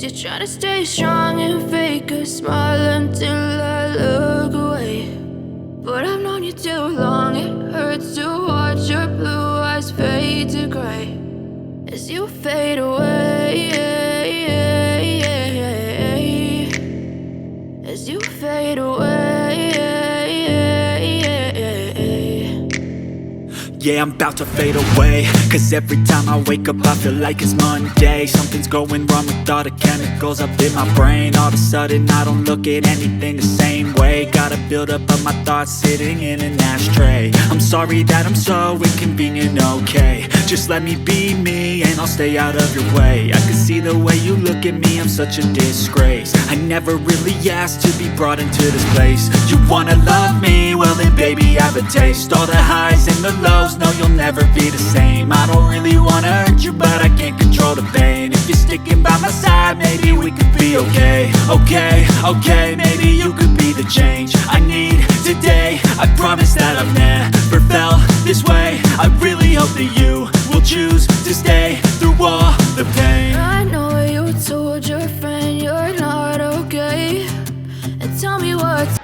You're trying to stay strong and fake a smile until I look away. But I've known you too long, it hurts to watch your blue eyes fade to gray as you fade away, as you fade away. Yeah, I'm about to fade away, cause every time I wake up I feel like it's Monday. Something's going wrong with all the chemicals up in my brain. All of a sudden I don't look at anything the same way. Gotta build up of my thoughts sitting in an ashtray. I'm sorry that I'm so inconvenient, okay. Just let me be me and I'll stay out of your way. I can see the way you look at me, I'm such a disgrace. I never really asked to be brought into this place. You wanna love me? Well then baby I have a taste. All the highs and the lows, no you'll never be the same. I don't really wanna hurt you but I can't control the pain. If you're sticking by my side maybe we could be okay. Okay, maybe you could be the change I need today. I promise that I've never felt this way. I really hope that you will choose to stay through all the pain. I know you told your friend you're not okay, and tell me what's